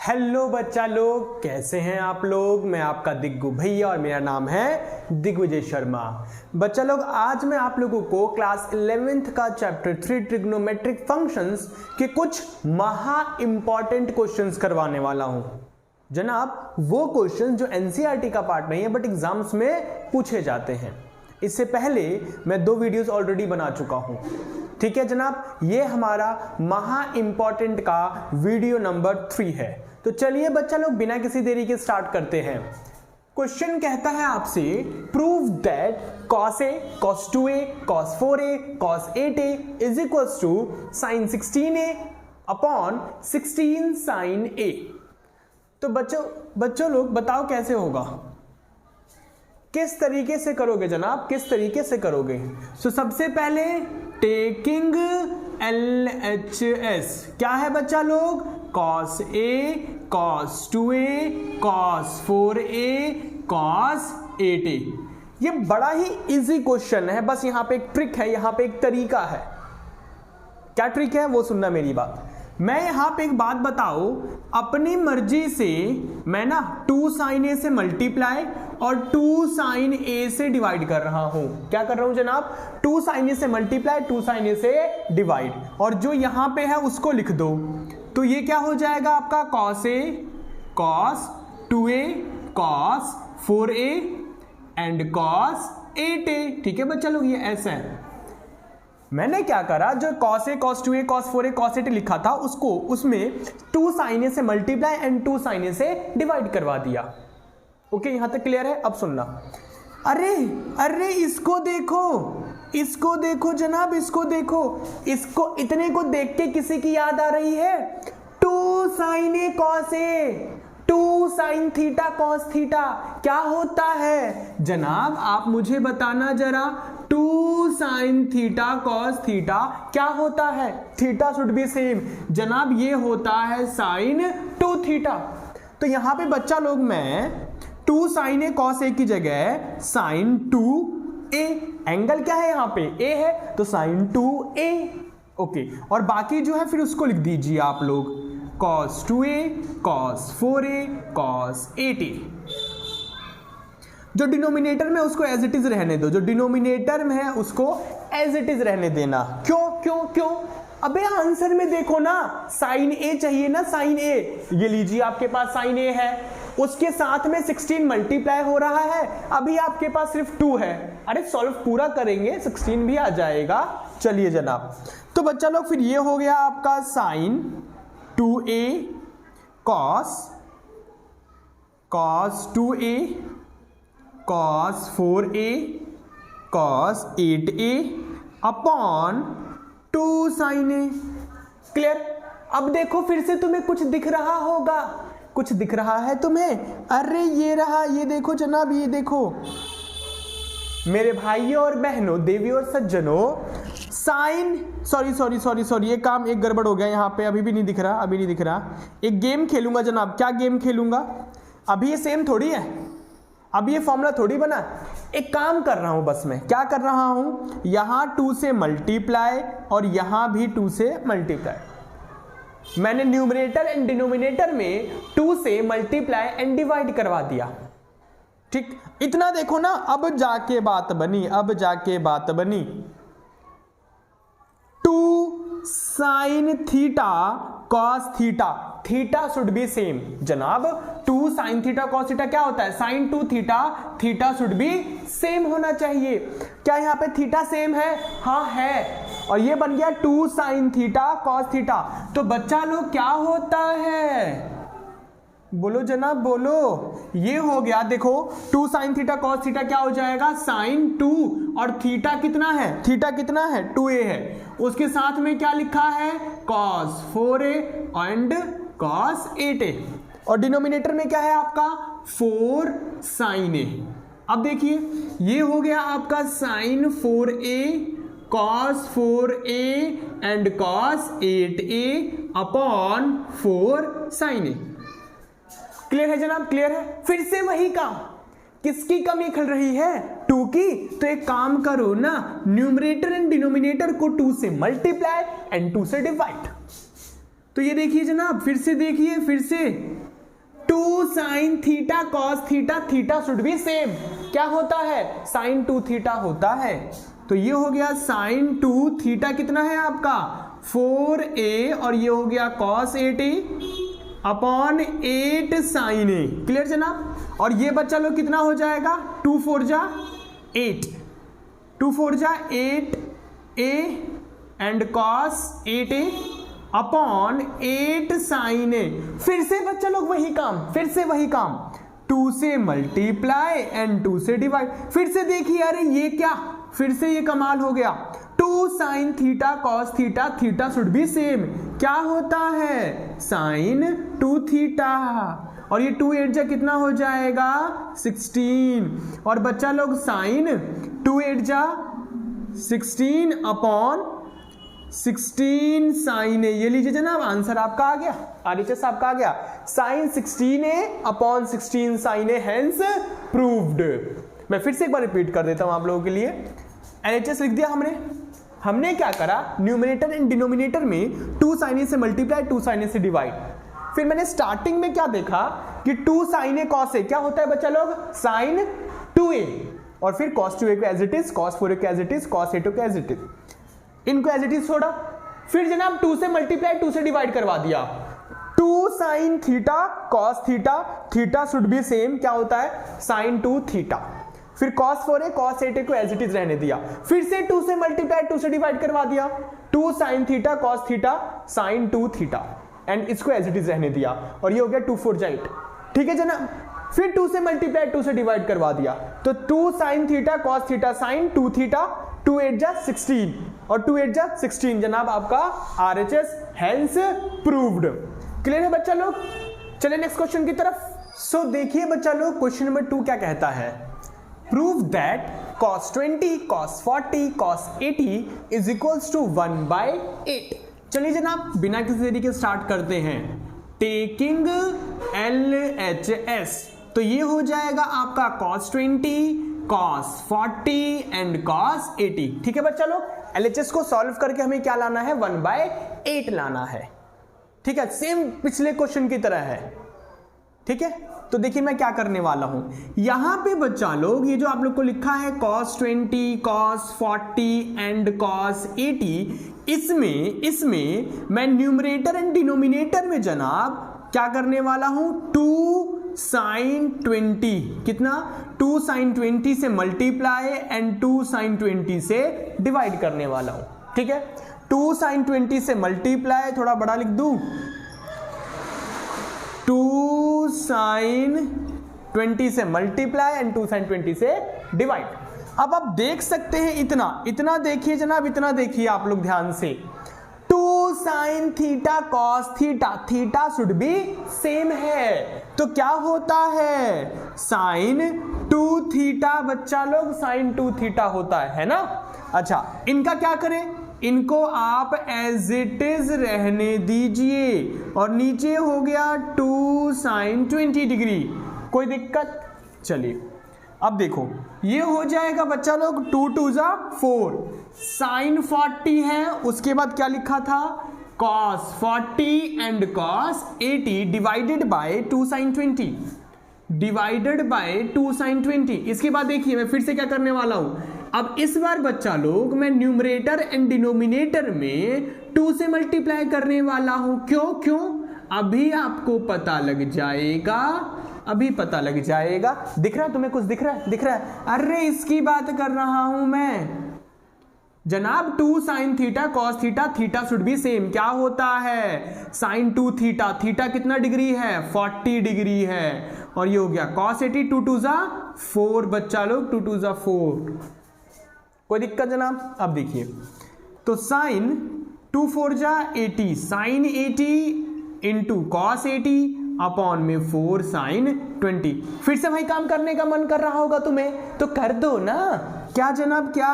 Hello बच्चा लोग, कैसे हैं आप लोग। मैं आपका दिग्गू भैया और मेरा नाम है दिग्विजय शर्मा। बच्चा लोग, आज मैं आप लोगों को क्लास 11th का चैप्टर 3 ट्रिग्नोमेट्रिक फंक्शंस के कुछ महा इंपॉर्टेंट क्वेश्चंस करवाने वाला हूं। जनाब, वो क्वेश्चंस जो एनसीईआरटी का पार्ट नहीं है बट एग्जाम्स में पूछे जाते हैं। इससे पहले मैं 2 वीडियोस ऑलरेडी बना चुका हूं। ठीक है जनाब, ये हमारा महा इंपॉर्टेंट का वीडियो नंबर 3 है। तो चलिए बच्चा लोग, बिना किसी देरी के स्टार्ट करते हैं। क्वेश्चन कहता है आपसे, prove that cos a, cos 2a, cos 4a, cos 8a is equals to sin 16a upon 16 sin a। तो बच्चों लोग बताओ कैसे होगा, किस तरीके से करोगे जनाब, किस तरीके से करोगे। तो सबसे पहले टेकिंग LHS क्या है बच्चा लोग, cos A, cos 2A, cos 4A, cos 8A। ये बड़ा ही इजी क्वेश्चन है, बस यहां पे एक ट्रिक है, यहां पे एक तरीका है। क्या ट्रिक है वो सुनना मेरी बात। मैं यहां पे एक बात बताओ, अपनी मर्जी से मैं ना 2 sin A से मल्टीप्लाई और 2 sin A से डिवाइड कर रहा हूं। क्या कर रहा हूं जनाब, 2 sin A से मल्टीप्लाई, 2 sin A से डिवाइड, और जो यहां पे है उसको लिख दो। तो ये क्या हो जाएगा आपका, cos A, cos 2A, cos 4A and cos 8A। ठीक है बच्चा लोग, ये ऐसा है। मैंने क्या करा, जो cos A, cos 2A, cos 4A, cos 8A लिखा था उसको उसमें 2 sin A से मल्टीप्लाई एंड 2 sin A से डिवाइड करवा दिया। ओके, यहां तक क्लियर है। अब सुनना, अरे इसको देखो, इसको देखो जनाब, इसको देखो, इसको इतने को देख के किसी की याद आ रही है, 2 sin A cos A, 2 sin theta cos theta क्या होता है जनाब, आप मुझे बताना जरा। 2 sin थीटा cos थीटा क्या होता है, थीटा शुड बी सेम जनाब, ये होता है sin 2 थीटा। तो यहां पे बच्चा लोग मैं 2 sin A cos A की जगह sin 2A, एंगल क्या है यहां पे, A है, तो sin 2A। ओके, और बाकी जो है फिर उसको लिख दीजिए आप लोग, cos 2A, cos 4A, cos 8A। जो डिनोमिनेटर में उसको एज इट इज रहने दो, जो डिनोमिनेटर में है उसको एज इट इज रहने देना। क्यों क्यों क्यों, अबे आंसर में देखो ना, sin A चाहिए ना, sin A। ये लीजिए आपके पास sin A है, उसके साथ में 16 मल्टीप्लाई हो रहा है, अभी आपके पास सिर्फ 2 है। अरे सॉल्व पूरा करेंगे 16 भी आ जाएगा। चलिए जनाब, तो बच्चा लोग फिर ये हो गया आपका sin 2A cos 2A cos 4A cos 8A upon 2 sin A। Clear. अब देखो फिर से तुम्हें कुछ दिख रहा होगा, कुछ दिख रहा है तुम्हें, अरे ये रहा, ये देखो जनाब, ये देखो मेरे भाइयों और बहनों, देवियों और सज्जनों, साइन सॉरी, ये काम एक गड़बड़ हो गया यहाँ पे, अभी भी नहीं दिख रहा, अभी नहीं दिख रहा। एक गेम खेलूंगा जनाब। क्या गेम खेलूंगा, अभी ये सेम थोड़ी है, अभी ये फॉर्मूला थोड़ी बना। एक काम कर रहा हूं, बस मैं क्या कर रहा हूं, यहां 2 से मल्टीप्लाई और यहां भी 2 से मल्टीप्लाई। मैंने न्यूमरेटर एंड डिनोमिनेटर में 2 से मल्टीप्लाई एंड डिवाइड करवा दिया। ठीक, इतना देखो ना, अब जाके बात बनी, अब जाके बात बनी। 2 sin theta cos theta, theta should be same जनाब। 2 sin थीटा cos थीटा क्या होता है, sin 2 theta, theta should be same होना चाहिए। क्या यहाँ पे थीटा सेम है, हाँ है, और ये बन गया 2 sin थीटा cos थीटा। तो बच्चा लोग क्या होता है, बोलो जनाब बोलो, ये हो गया, देखो 2 sin थीटा cos थीटा क्या हो जाएगा, sin 2, और थीटा कितना है, थीटा कितना है, 2A है, उसके साथ में क्या लिखा है, cos 4A and cos 8A, और डिनोमिनेटर में क्या है आपका 4 sin A। अब देखिए ये हो गया आपका sin 4A cos 4A and cos 8A upon 4 sin A। Clear है जनाब, क्लियर है। फिर से वही काम, किसकी कमी खल रही है, 2 की। तो एक काम करो ना, न्यूमरेटर एंड डिनोमिनेटर को 2 से मल्टीप्लाई एंड 2 से डिवाइड। तो ये देखिए जनाब, फिर से देखिए, फिर से 2 sin theta cos theta, theta should be same. क्या होता है? sin 2 थीटा होता है। तो ये हो गया sin 2 थीटा कितना है आपका 4a, और ये हो गया cos 8a upon 8 sin a। Clear जनाब? और ये बच्चा लोग कितना हो जाएगा 2 4 जा 8, 2 4 जा 8a and cos 8a upon 8 sin a। फिर से बच्चा लोग वही काम, फिर से वही काम, 2 से मल्टीप्लाई एंड 2 से डिवाइड। फिर से देखिए, अरे ये क्या, फिर से ये कमाल हो गया, 2 sin theta cos theta, theta should be same. क्या होता है sin 2 थीटा, और ये 2 8 जा कितना हो जाएगा 16, और बच्चा लोग sin 2 8 जा 16 अपॉन 16 sin a। ये लीजिए जनाब, आंसर आपका आ गया, RHS आपका आ गया, sin 16a upon 16 sin a, hence proved. मैं फिर से एक बार रिपीट कर देता हूं आप लोगों के लिए। LHS लिख दिया हमने क्या करा, न्यूमरेटर एंड डिनोमिनेटर में 2 sin a से मल्टीप्लाई, 2 sin a से डिवाइड। फिर मैंने स्टार्टिंग में क्या देखा कि 2 sin a cos a क्या होता है बच्चा लोग sin 2a, और फिर cos 2a को as it is, cos 4a को as it is, cos 8a को एज इट इज, इनको एज इट इज छोड़ा। फिर जनाब 2 से मल्टीप्लाई 2 से डिवाइड करवा दिया, 2 sin theta cos theta, theta should be same, क्या होता है sin 2 थीटा। फिर cos 4a cos 8a को एज इट इज रहने दिया, फिर से 2 से मल्टीप्लाई 2 से डिवाइड करवा दिया, 2 sin theta cos theta sin 2 theta, and इसको एज इट इज रहने दिया, और ये हो गया 2 4 जा 8। ठीक है जनाब? फिर 2 से मल्टीप्लाई 2 से डिवाइड करवा दिया, तो 2 sin theta cos theta sin 2 theta, 2 8 जा 16, और 2 8 जा 16 जनाब आपका RHS, हेंस प्रूव्ड। क्लियर है बच्चा लोग? चलिए नेक्स्ट क्वेश्चन की तरफ। सो देखिए बच्चा लोग, क्वेश्चन नंबर 2 क्या कहता है, prove that cos 20 cos 40 cos 80 is equals to 1/8। चलिए जनाब, बिना किसी देरी के स्टार्ट करते हैं। टेकिंग LHS, तो ये हो जाएगा आपका cos 20 cos 40 एंड cos 80। ठीक है बच्चा लोग, LHS को सॉल्व करके हमें क्या लाना है 1/8 लाना है। ठीक है, सेम पिछले क्वेश्चन की तरह है। ठीक है, तो देखिए मैं क्या करने वाला हूं, यहां पे बच्चा लोग ये जो आप लोग को लिखा है cos 20 cos 40 एंड cos 80, इसमें मैं न्यूमरेटर एंड डिनोमिनेटर में जनाब क्या करने वाला हूं 2 sin 20, कितना 2 sin 20 से मल्टीप्लाई एंड 2 sin 20 से डिवाइड करने वाला हूं। ठीक है, 2 sin 20 से मल्टीप्लाई, थोड़ा बड़ा लिख दूं, 2 sin 20 से मल्टीप्लाई एंड 2 sin 20 से डिवाइड। अब आप देख सकते हैं इतना देखिए जनाब, इतना देखिए आप लोग ध्यान से, 2 sin theta cos theta, theta should be same है, तो क्या होता है sin 2 थीटा बच्चा लोग sin 2 थीटा होता है ना। अच्छा, इनका क्या करें, इनको आप एज इट इज रहने दीजिए, और नीचे हो गया 2 sin 20 डिग्री, कोई दिक्कत? चलिए अब देखो, ये हो जाएगा बच्चा लोग 2 2 जा 4, sin 40 है, उसके बाद क्या लिखा था cos 40 and cos 80 divided by 2 sin 20, divided by 2 sin 20। इसके बाद देखिए मैं फिर से क्या करने वाला हूं, अब इस बार बच्चा लोग मैं न्यूमरेटर एंड डिनोमिनेटर में 2 से मल्टीप्लाई करने वाला हूं। क्यों? अभी आपको पता लग जाएगा, अभी पता लग जाएगा। दिख रहा है तुम्हें, कुछ दिख रहा है? अरे इसकी बात कर रहा हूं मैं जनाब, 2 sin theta cos theta, theta should be same. क्या होता है sin 2 थीटा, थीटा कितना डिग्री है 40 डिग्री है, और ये हो गया cos 80, 2 2 जा 4 बच्चा लोग, 2 2 जा 4। कोई दिक्कत जनाब? अब देखिए, तो sin 2 4 जा 80, sin 80 इंटू cos 80 अपॉन में 4 sin 20। फिर से वही काम करने का मन कर रहा होगा तुम्हें, तो कर दो ना। क्या जनाब, क्या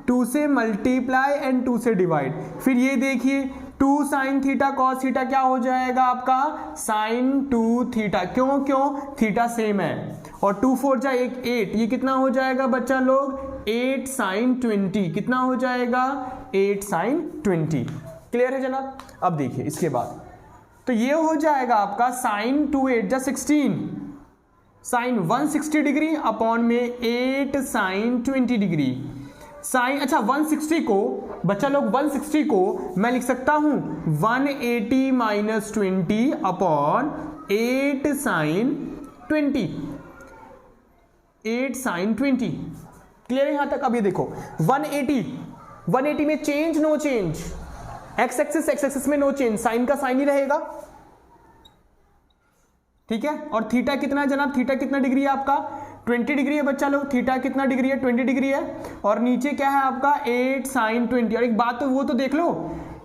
2 से मल्टीप्लाई एंड 2 से डिवाइड। फिर ये देखिए 2 sin थीटा cos थीटा क्या हो जाएगा आपका sin 2 थीटा। क्यों? थीटा सेम है, और 2 4 जा 8, ये कितना हो जाएगा बच्चा लोग 8 sin 20, कितना हो जाएगा 8 sin 20। क्लियर है जनाब? अब देखिए इसके बाद तो ये हो जाएगा आपका साइन 2 8 16 साइन 160 डिग्री अपॉन में 8 साइन 20 डिग्री साइन। अच्छा 160 को बच्चा लोग 160 को मैं लिख सकता हूं 180 minus 20 upon 8 sine 20 8 sine 20। Clear है यहां तक? अब ये देखो 180 में change no change, X axis में नो चेंज, साइन का साइन ही रहेगा, ठीक है। और थीटा कितना है जनाब? थीटा कितना डिग्री है आपका? 20 डिग्री है बच्चा लोग। थीटा कितना डिग्री है? 20 डिग्री है। और नीचे क्या है आपका? 8 साइन 20। और एक बात तो वो तो देख लो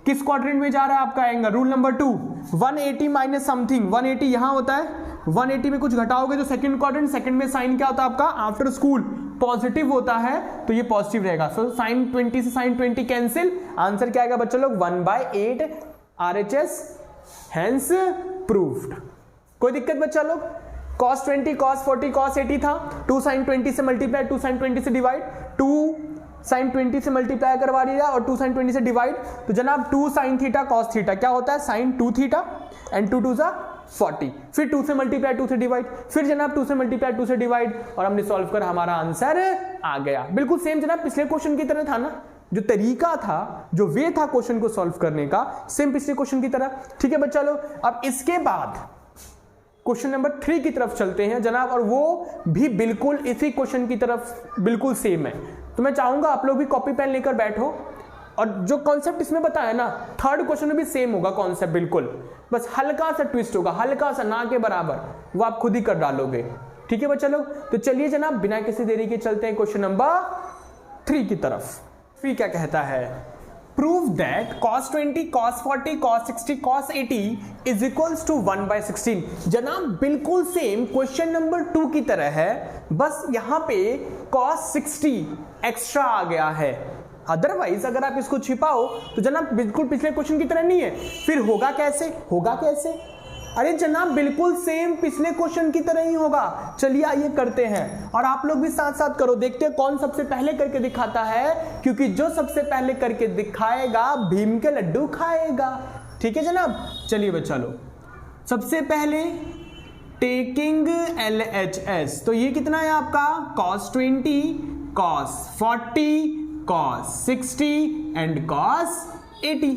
किस क्वाड्रेंट में जा रहा है आपका angle. Rule number 2, 180 minus something, 180 यहां होता है, 180 में कुछ घटाओगे तो सेकंड क्वाड्रेंट, सेकंड में साइन क्या होता है आपका? आफ्टर स्कूल पॉजिटिव होता है, तो ये पॉजिटिव रहेगा। सो साइन 20 से साइन 20 कैंसिल, आंसर क्या आएगा बच्चा लोग? 1/8 RHS, हेंस प्रूव्ड। कोई दिक्कत बच्चा लोग? cos 20 cos 40 cos 80 था, 2 sin 20 से मल्टीप्लाई, 2 sin 20 से डिवाइड, 2 sin 20 से मल्टीप्लाई करवा दिया और 2 sin 20 से डिवाइड, तो जनाब 2 sin थीटा cos थीटा क्या होता है? sin 2 थीटा एंड 2 2 40, फिर 2 से मल्टीप्लाई 2 से डिवाइड, फिर जनाब 2 से मल्टीप्लाई 2 से डिवाइड, और हमने सॉल्व कर हमारा आंसर आ गया। बिल्कुल सेम जनाब पिछले क्वेश्चन की तरह था ना, जो तरीका था, जो वे था क्वेश्चन को सॉल्व करने का, सेम पिछले क्वेश्चन की तरह। ठीक है बच्चा लोग, अब इसके बाद क्वेश्चन नंबर 3 की तरफ चलते हैं जनाब, और वो भी बिल्कुल इसी क्वेश्चन की तरफ बिल्कुल सेम है। तो मैं चाहूंगा आप लोग भी कॉपी पेन लेकर बैठो, और जो कॉन्सेप्ट इसमें बताया ना, थर्ड क्वेश्चन में भी सेम होगा कॉन्सेप्ट बिल्कुल, बस हल्का सा ट्विस्ट होगा, हल्का सा, ना के बराबर, वो आप खुद ही कर डालोगे। ठीक है बच्चा लोग, तो चलिए जनाब बिना किसी देरी के चलते हैं क्वेश्चन नंबर 3 की तरफ। फिर क्या कहता है? Prove that cos 20, cos 40, cos 60, cos 80 is equals to 1/16। जनाब बिल्कुल सेम क्वेश्चन नंबर 2 की तरह है, बस यहां पे cos 60 एक्स्ट्रा आ गया है। अदरवाइज अगर आप इसको छिपाओ तो जनाब बिल्कुल पिछले क्वेश्चन की तरह नहीं है। फिर होगा कैसे? होगा कैसे? अरे जनाब बिल्कुल सेम पिछले क्वेश्चन की तरह ही होगा। चलिए आइए करते हैं, और आप लोग भी साथ साथ करो, देखते हैं कौन सबसे पहले करके दिखाता है, क्योंकि जो सबसे पहले करके दिखाएगा भीम के लड्डू खाएगा। ठीक है जनाब, चलिए बच्चा लोग, सबसे पहले टेकिंग LHS, तो ये कितना है आपका? cos 20, cos 40, cos 60 and cos 80।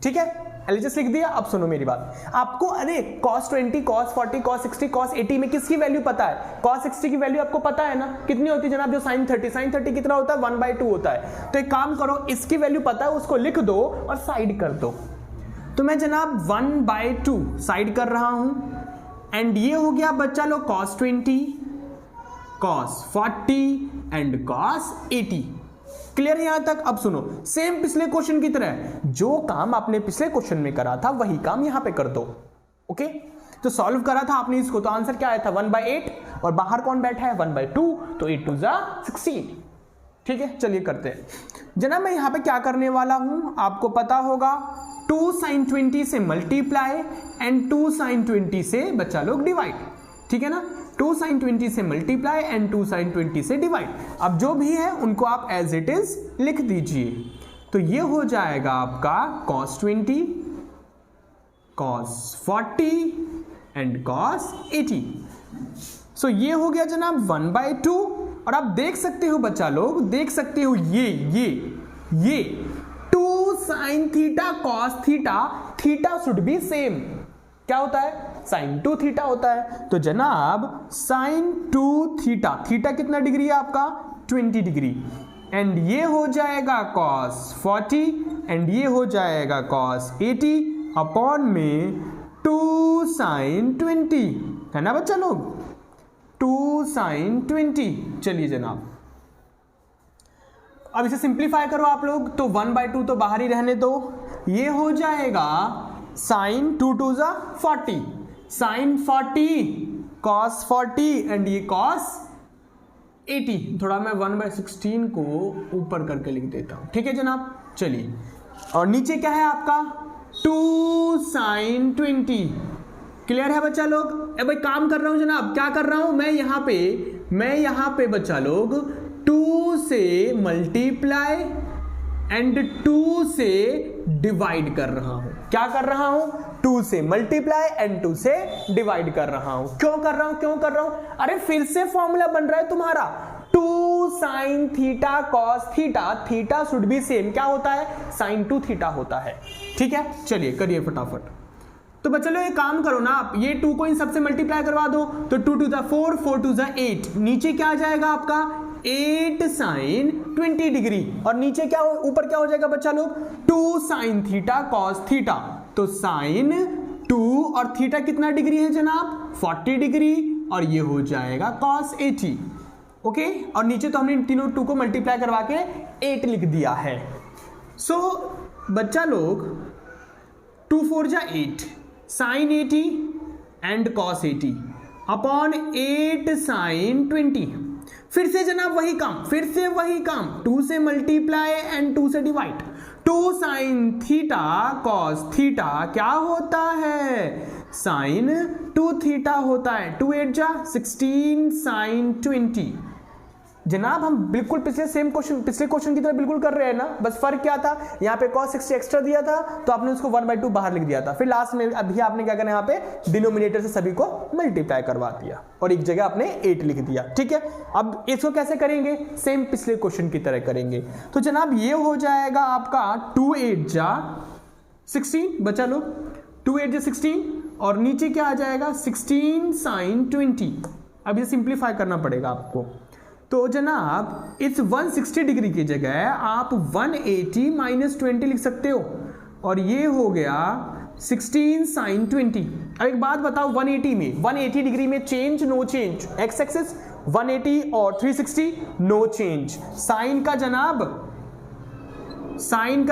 ठीक है, LHS लिख दिया। अब सुनो मेरी बात, आपको अरे cos 20, cos 40, cos 60, cos 80 में किसकी वैल्यू पता है? cos 60 की वैल्यू आपको पता है ना, कितनी होती है जनाब? जो sin 30 कितना होता है? 1/2 होता है। तो एक काम करो, इसकी वैल्यू पता है उसको लिख दो और साइड कर दो। तो मैं जनाब 1/2 साइड कर रहा हूं, एंड ये हो गया बच्चा लोग cos 20, cos 40 and cos 80। Clear है यहां तक? अब सुनो, सेम पिछले क्वेश्चन की तरह, जो काम आपने पिछले क्वेश्चन में करा था वही काम यहां पे कर दो। ओके, तो सॉल्व करा था आपने इसको, तो आंसर क्या आया था? 1/8, और बाहर कौन बैठा है? 1/2, तो 8 2 16। ठीक है, चलिए करते हैं जनाब। मैं यहां पे क्या करने वाला हूं आपको पता होगा, 2 sin 20 से मल्टीप्लाई एंड 2 sin 20 से बच्चा लोग डिवाइड। ठीक है ना, 2 sin 20 से मल्टीप्लाई एंड 2 sin 20 से डिवाइड। अब जो भी है उनको आप एज इट इज लिख दीजिए। तो ये हो जाएगा आपका cos 20, cos 40 एंड cos 80। सो ये हो गया जनाब 1/2, और आप देख सकते हो बच्चा लोग, देख सकते हो ये 2 sin theta cos theta, theta should be same. क्या होता है? sin 2 थीटा होता है। तो जनाब sin 2 थीटा, थीटा कितना डिग्री है आपका? 20 डिग्री, एंड ये हो जाएगा cos 40 एंड ये हो जाएगा cos 80 अपॉन में 2 sin 20, है ना बच्चा लोग? 2 sin 20। चलिए जनाब अब इसे सिंप्लीफाई करो आप लोग, तो 1/2 तो बाहर ही रहने दो, ये हो जाएगा sin 2 2 40, sin 40 cos 40 एंड ये cos 80। थोड़ा मैं 1/16 को ऊपर करके लिख देता हूं। ठीक है जनाब, चलिए, और नीचे क्या है आपका? 2 sin 20। क्लियर है बच्चा लोग? भाई काम कर रहा हूं जनाब, क्या कर रहा हूं मैं यहां पे बच्चा लोग 2 से मल्टीप्लाई एंड 2 से डिवाइड कर रहा हूं। क्या कर रहा हूं? 2 से मल्टीप्लाई एंड 2 से डिवाइड कर रहा हूं। क्यों कर रहा हूं? अरे फिर से फॉर्मूला बन रहा है तुम्हारा 2 sin theta cos theta, theta should be same क्या होता है? sin 2 थीटा होता है। ठीक है, चलिए करिए फटाफट। तो बच्चों लोग एक काम करो ना, आप ये 2 को इन सबसे मल्टीप्लाई करवा दो, तो 2 टू द 4, 4 टू द 8, नीचे क्या आ जाएगा आपका 8 sin 20 डिग्री, और नीचे क्या ऊपर क्या हो जाएगा बच्चा लोग 2 sin थीटा cos थीटा, तो sin 2 और थीटा कितना डिग्री है जनाब 40 डिग्री, और ये हो जाएगा cos 80। ओके, और नीचे तो हमने इन तीनों 2 को मल्टीप्लाई करवा के 8 लिख दिया है। सो बच्चा लोग 2 4 जा 8 sin 80 and cos 80 upon 8 sin 20। फिर से जनाब वही काम 2 से मल्टीप्लाई एंड 2 से divide. 2 sin theta cos theta क्या होता है sin 2 थीटा होता है। 2 8 जा 16 sin 20। जनाब हम बिल्कुल पिछले क्वेश्चन की तरह बिल्कुल कर रहे हैं ना, बस फर्क क्या था, यहाँ पे cos 60 एक्स्ट्रा दिया था तो आपने उसको 1/2 बाहर लिख दिया था, फिर लास्ट में अभी आपने क्या करना है यहाँ पे डिनोमिनेटर से सभी को मल्टीप्लाई करवा दिया और एक जगह आपने 8 लिख दिया। ठीक है, अब इसको कैसे करेंगे, सेम पिछले क्वेश्चन की तरह करेंगे। तो जनाब ये हो जाएगा आपका 2 8 जा 16, बचा लो 2 8 जा 16, और नीचे क्या आ जाएगा 16 sin 20। अब ये सिंप्लीफाई करना पड़ेगा आपको, तो जनाब इस 160 डिग्री की जगह आप 180 माइनस 20 लिख सकते हो, और ये हो गया 16 sin 20। अब एक बात बताओ 180 डिग्री में change no change, X axis 180 और 360 नो चेंज, साइन का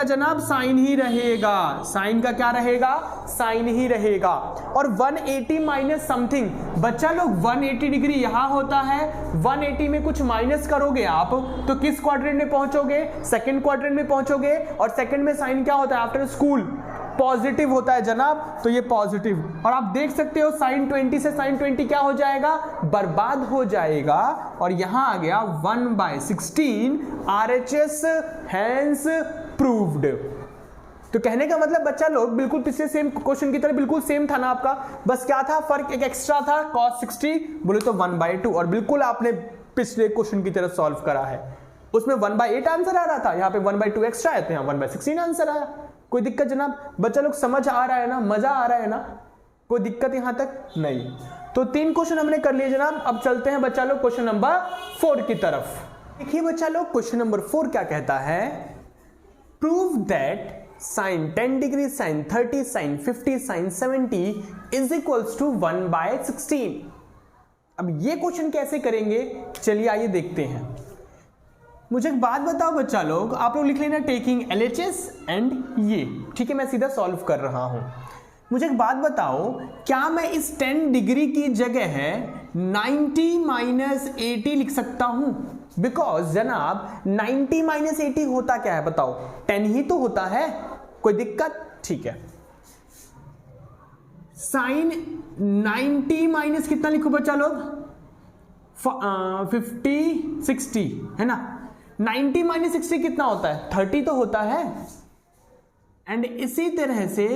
जनाब साइन ही रहेगा, साइन का क्या रहेगा साइन ही रहेगा। और 180 माइनस समथिंग, बच्चा लोग 180 डिग्री यहां होता है, 180 में कुछ माइनस करोगे आप तो किस क्वाड्रेंट में पहुंचोगे, सेकंड क्वाड्रेंट में पहुंचोगे, और सेकंड में साइन क्या होता है आफ्टर स्कूल पॉजिटिव होता है जनाब, तो ये पॉजिटिव। और आप देख सकते हो sin 20 से sin 20 क्या हो जाएगा बर्बाद हो जाएगा, और यहां आ गया 1/16 RHS हैंस प्रूव्ड। तो कहने का मतलब बच्चा लोग बिल्कुल पिछले सेम क्वेश्चन की तरह बिल्कुल सेम था ना आपका, बस क्या था फर्क एक एक्स्ट्रा था cos 60 बोले तो 1/2, और बिल्कुल आपने पिछले क्वेश्चन की तरह सॉल्व करा है, उसमें 1/8 आंसर आ रहा था, यहाँ पे 1/2 एक्स्ट्रा है तो यहाँ 1/16 आंसर आया। कोई दिक्कत जनाब, बच्चा लोग समझ आ रहा है ना, मजा आ रहा है ना, कोई दिक्कत यहां तक नहीं। तो 3 क्वेश्चन हमने कर लिए जनाब, अब चलते हैं बच्चा लोग क्वेश्चन नंबर 4 की तरफ। देखिए बच्चा लोग क्वेश्चन नंबर 4 क्या कहता है, prove that sin 10 degree sin 30 sin 50 sin 70 is equals to 1/16। अब ये क्वेश्चन कैसे करेंगे, चलिए आइए देखते हैं। मुझे एक बात बताओ बच्चा लोग, आप लोग लिख लेना टेकिंग LHS एंड ये, ठीक है मैं सीधा सॉल्व कर रहा हूं। मुझे एक बात बताओ, क्या मैं इस 10 डिग्री की जगह है 90 माइनस 80 लिख सकता हूं? बिकॉज जनाब 90 माइनस 80 होता क्या है बताओ, 10 ही तो होता है, कोई दिक्कत? ठीक है, साइन 90 माइनस कितना लिखो बच्चा लोग 50 60 है ना, 90 माइनस 60 कितना होता है 30 तो होता है। एंड इसी तरह से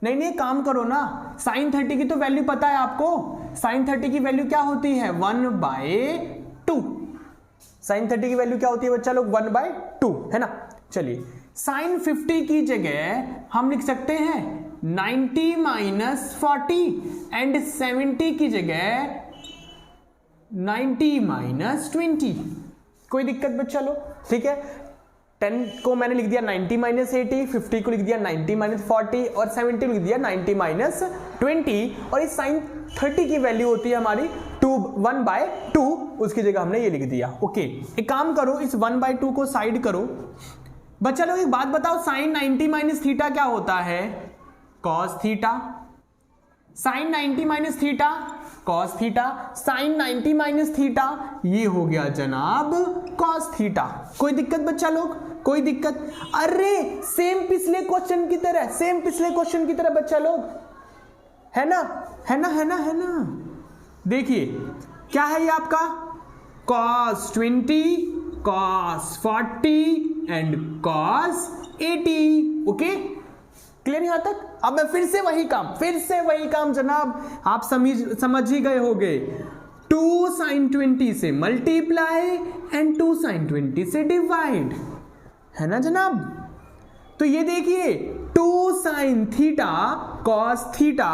नहीं काम करो ना, साइन 30 की तो वैल्यू पता है आपको, साइन 30 की वैल्यू क्या होती है 1/2, साइन 30 की वैल्यू क्या होती है बच्चा लोग 1/2 है ना। चलिए साइन 50 की जगह हम लिख सकते हैं 90 माइनस 40 एंड 70 की जगह 90 माइनस 20, कोई दिक्कत बच्चा लो, ठीक है। 10 को मैंने लिख दिया 90 माइनस 80, 50 को लिख दिया 90 माइनस 40 और 70 को लिख दिया 90 माइनस 20, और इस साइन 30 की वैल्यू होती है हमारी 1/2, उसकी जगह हमने ये लिख दिया। ओके, एक काम करो इस 1/2 को साइड करो। बच्चा लोग एक बात बताओ, साइन 90 माइनस थीटा क्या होता है cos theta, sine 90 minus theta cos theta, sine 90 minus theta ये हो गया जनाब cos थीटा। कोई दिक्कत बच्चा लोग, कोई दिक्कत? अरे सेम पिछले क्वेश्चन की तरह, सेम पिछले क्वेश्चन की तरह बच्चा लोग, है ना है ना है ना है ना। देखिए क्या है ये आपका cos 20, cos 40 and cos 80। Okay, clear यहां तक? अब मैं फिर से वही काम जनाब, आप समझ ही गए होंगे। 2 sin 20 से मल्टीप्लाई एंड 2 sin 20 से डिवाइड, है ना जनाब? तो ये देखिए 2 sin थीटा cos थीटा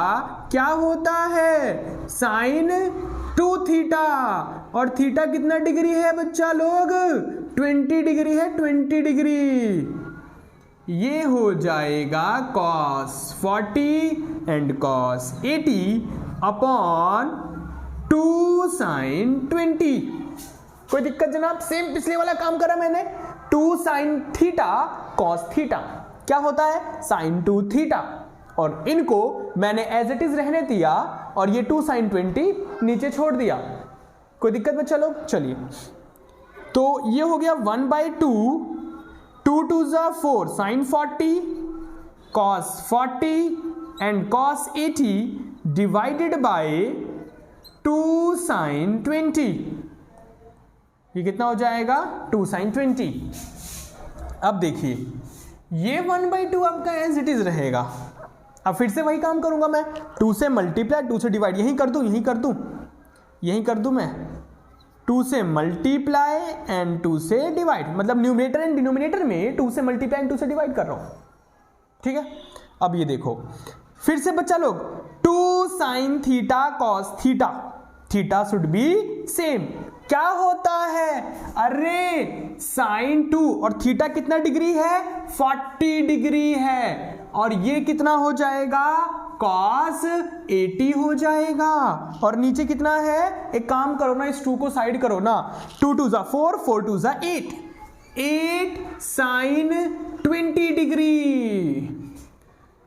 क्या होता है? sin 2 थीटा, और थीटा कितना डिग्री है बच्चा लोग? 20 डिग्री है, 20 डिग्री। ये हो जाएगा cos 40 and cos 80 upon 2 sin 20। कोई दिक्कत जनाब? सेम पिछले वाला काम करा मैंने। 2 sin थीटा cos थीटा क्या होता है? sin 2 थीटा, और इनको मैंने एज इट इज रहने दिया और ये 2 sin 20 नीचे छोड़ दिया। कोई दिक्कत बच्चा लोग? चलिए, तो ये हो गया 1/2, 2 2 जा 4 sin 40 cos 40 and cos 80 divided by 2 sin 20। ये कितना हो जाएगा? 2 sin 20। अब देखिए ये 1/2 आपका एज इट इज रहेगा। अब फिर से वही काम करूंगा मैं, 2 से मल्टीप्लाई 2 से डिवाइड, यही कर दूं मैं। 2 से मल्टीप्लाई एंड 2 से डिवाइड, मतलब न्यूमरेटर एंड डिनोमिनेटर में 2 से मल्टीप्लाई एंड 2 से डिवाइड कर रहा हूं। ठीक है, अब ये देखो फिर से बच्चा लोग, 2 sin theta cos theta, theta should be same. क्या होता है? अरे sin 2 और थीटा कितना डिग्री है? 40 डिग्री है, और ये कितना हो जाएगा? cos 80 हो जाएगा। और नीचे कितना है? एक काम करो ना, इस 2 को साइड करो ना, 2 2 जा 4 4 2 जा 8 sin 20 डिग्री।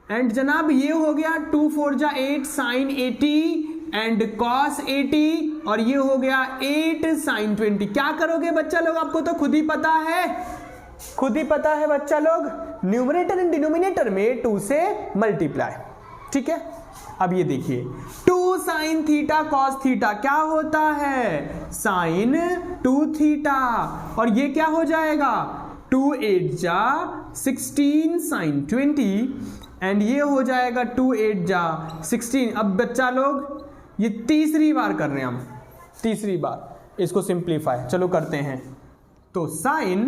एंड जनाब ये हो गया 2 4 जा 8 sin 80 एंड cos 80, और ये हो गया 8 sin 20। क्या करोगे बच्चा लोग? आपको तो खुद ही पता है बच्चा लोग, न्यूमरेटर एंड डिनोमिनेटर में 2 से मल्टीप्लाई। ठीक है, अब ये देखिए 2 sin थीटा cos थीटा क्या होता है? sin 2 थीटा, और ये क्या हो जाएगा? 2 8 जा 16 sin 20 एंड ये हो जाएगा 2 8 जा 16। अब बच्चा लोग ये तीसरी बार कर रहे हैं हम, तीसरी बार इसको सिंप्लीफाई चलो करते हैं। तो sin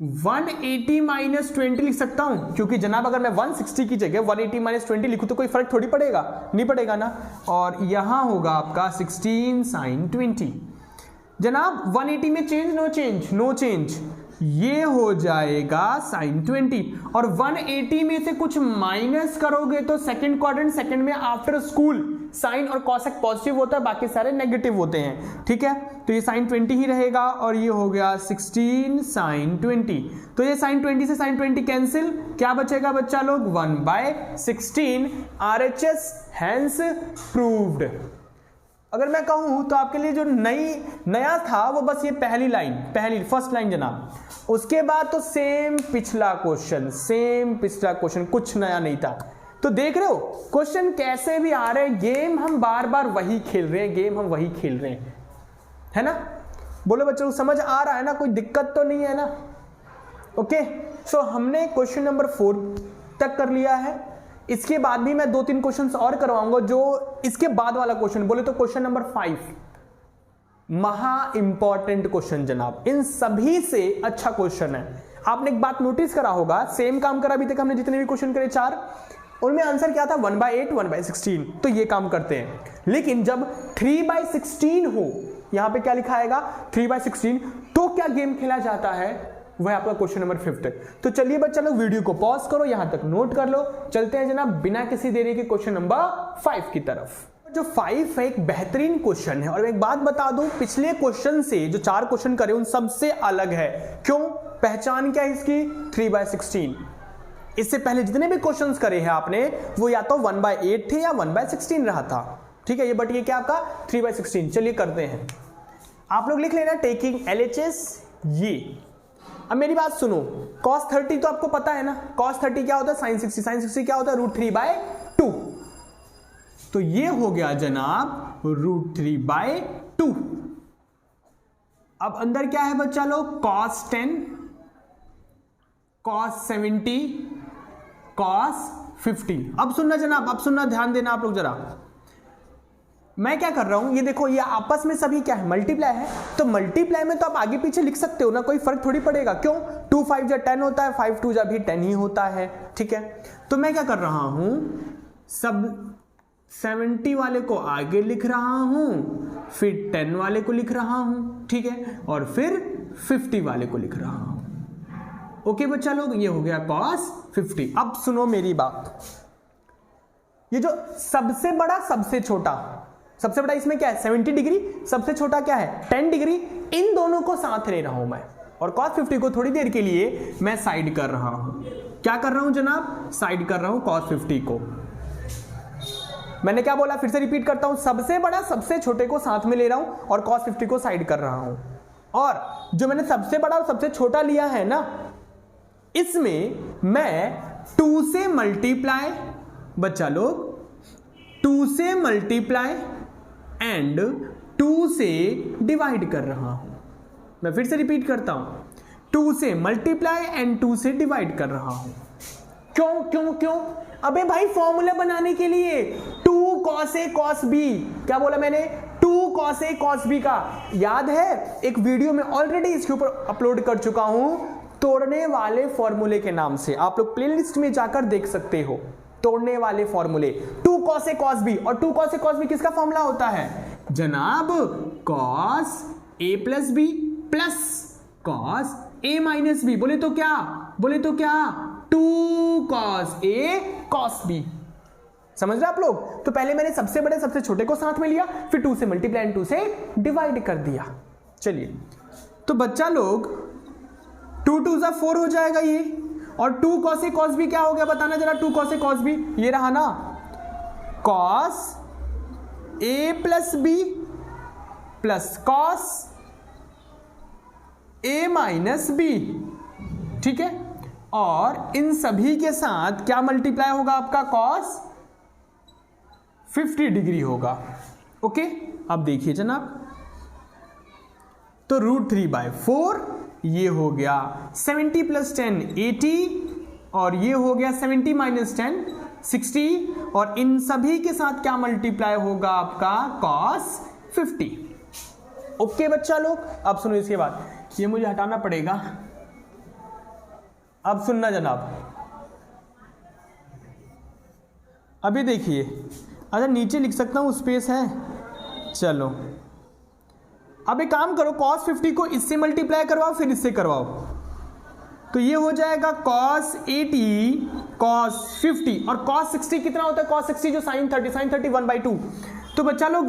180 माइनस 20 लिख सकता हूं, क्योंकि जनाब अगर मैं 160 की जगह 180 माइनस 20 लिखूं तो कोई फर्क थोड़ी पड़ेगा, नहीं पड़ेगा ना। और यहां होगा आपका 16 sin 20। जनाब 180 में चेंज नो चेंज, ये हो जाएगा sin 20। और 180 में से कुछ माइनस करोगे तो सेकंड क्वाड्रेंट, सेकंड में आफ्टर स्कूल साइन और कॉसेक पॉजिटिव होता है, बाकी सारे नेगेटिव होते हैं। ठीक है, तो ये sin 20 ही रहेगा, और ये हो गया 16 sin 20। तो ये sin 20 से sin 20 कैंसिल, क्या बचेगा बच्चा लोग? 1/16 RHS हैंस प्रूव्ड। अगर मैं कहूं तो आपके लिए जो नया था वो बस ये फर्स्ट लाइन जनाब, उसके बाद तो सेम पिछला क्वेश्चन, कुछ नया नहीं था। तो देख रहे हो क्वेश्चन कैसे भी आ रहे हैं, गेम हम बार बार वही खेल रहे हैं, है ना? बोलो बच्चों समझ आ रहा है ना? कोई दिक्कत तो नहीं है ना? ओके, सो हमने क्वेश्चन नंबर 4 तक कर लिया है। इसके बाद भी मैं 2-3 क्वेश्चंस और करवाऊंगा, जो इसके बाद वाला क्वेश्चन बोले तो क्वेश्चन नंबर 5 महा इंपॉर्टेंट क्वेश्चन जनाब, इन सभी से अच्छा क्वेश्चन है। आपने एक बात नोटिस करा होगा, सेम काम करा अभी तक हमने जितने भी क्वेश्चन करे 4, उनमें आंसर क्या था? 1/8 1/16। तो ये काम करते हैं, लेकिन जब 3/16 हो, यहां पे क्या लिखा आएगा? 3/16, तो क्या गेम खेला जाता है? वह आपका क्वेश्चन नंबर 5 तक। तो चलिए बच्चा लोग वीडियो को पॉज करो, यहां तक नोट कर लो, चलते हैं जनाब बिना किसी देरी के क्वेश्चन नंबर 5 की तरफ। जो 5 है एक बेहतरीन क्वेश्चन है, और एक बात बता दूं, पिछले क्वेश्चन से जो 4 क्वेश्चन करे उन सबसे अलग है। क्यों? पहचान क्या है इसकी? 3/16। इससे पहले जितने भी क्वेश्चंस करे हैं आपने, वो या तो 1/8 थे या 1/16 रहा था। ठीक है, ये बट ये क्या आपका 3/16। चलिए करते हैं, आप लोग लिख लेना टेकिंग LHS। ये अब मेरी बात सुनो, cos 30 तो आपको पता है ना, cos 30 क्या होता है? sin 60, sin 60 क्या होता है? √3/2। तो ये हो गया जनाब √3/2। अब अंदर क्या है बच्चा लोग? cos 10, cos 70, cos 50। अब सुनना जनाब, अब सुनना, ध्यान देना आप लोग जरा। मैं क्या कर रहा हूं, ये देखो, ये आपस में सभी क्या है, मल्टीप्लाई है। तो मल्टीप्लाई में तो आप आगे पीछे लिख सकते हो ना, कोई फर्क थोड़ी पड़ेगा। क्यों? 2 5 जा 10 होता है, 5 2 जा भी 10 ही होता है। ठीक है, तो मैं क्या कर रहा हूं, सब 70 वाले को आगे लिख रहा हूं, फिर 10 वाले को लिख रहा हूं, ठीक है, और फिर 50 वाले को लिख रहा हूं। ओके बच्चा लोग, ये हो गया cos 50। अब सुनो मेरी बात, ये जो सबसे बड़ा सबसे छोटा, सबसे बड़ा इसमें क्या है 70 डिग्री, सबसे छोटा क्या है 10 डिग्री, इन दोनों को साथ ले रहा हूं मैं, और cos 50 को थोड़ी देर के लिए मैं साइड कर रहा हूं। क्या कर रहा हूं जनाब? साइड कर रहा हूं cos 50 को। मैंने क्या बोला, फिर से रिपीट करता हूं, सबसे बड़ा सबसे छोटे को साथ में ले रहा हूं और cos 50 को साइड कर रहा हूं। और जो मैंने सबसे बड़ा और सबसे छोटा लिया है ना, इसमें मैं 2 से मल्टीप्लाई, बच्चा लोग 2 से मल्टीप्लाई एंड 2 से डिवाइड कर रहा हूं। मैं फिर से रिपीट करता हूं, 2 से मल्टीप्लाई एंड 2 से डिवाइड कर रहा हूं। क्यों क्यों क्यों? अबे भाई फॉर्मूला बनाने के लिए 2 cos A cos B, क्या बोला मैंने, 2 cos A cos B का याद है, एक वीडियो में ऑलरेडी इसके ऊपर अपलोड कर चुका हूं, तोड़ने वाले फॉर्मूले के नाम से। आप लोग प्लेलिस्ट में जाकर देख सकते हो, तोड़ने वाले फॉर्मूले। 2 cos A cos B, और 2 cos A cos B किसका फॉर्मूला होता है जनाब? cos A plus B plus cos A minus B। बोले तो क्या, बोले तो क्या, 2 cos A cos B। समझ रहे आप लोग? तो पहले मैंने सबसे बड़े सबसे छोटे को साथ में लिया, फिर 2 से मल्टीप्लाई एंड 2 से डिवाइड कर दिया। चलिए, तो बच्चा लोग 2 2 जा 4 हो जाएगा ये, और 2 cos A cos B क्या हो गया बताना जरा, 2 cos A cos B ये रहा ना, cos A plus B plus cos A minus B, ठीक है, और इन सभी के साथ क्या मल्टीप्लाई होगा आपका, cos 50 डिग्री होगा। ओके, अब देखिए जनाब, तो √3/4 ये हो गया 70 + 10 80, और ये हो गया 70 - 10 60, और इन सभी के साथ क्या मल्टीप्लाई होगा आपका, cos 50। ओके बच्चा लोग, अब सुनो इसके बाद, ये मुझे हटाना पड़ेगा। अब सुनना जनाब, अभी देखिए, अच्छा नीचे लिख सकता हूं, स्पेस है, चलो अब एक काम करो, cos 50 को इससे मल्टीप्लाई करवाओ, फिर इससे करवाओ, तो ये हो जाएगा cos 80 cos 50, और cos 60 कितना होता है, cos 60 जो sin 30 1/2। तो बच्चा लोग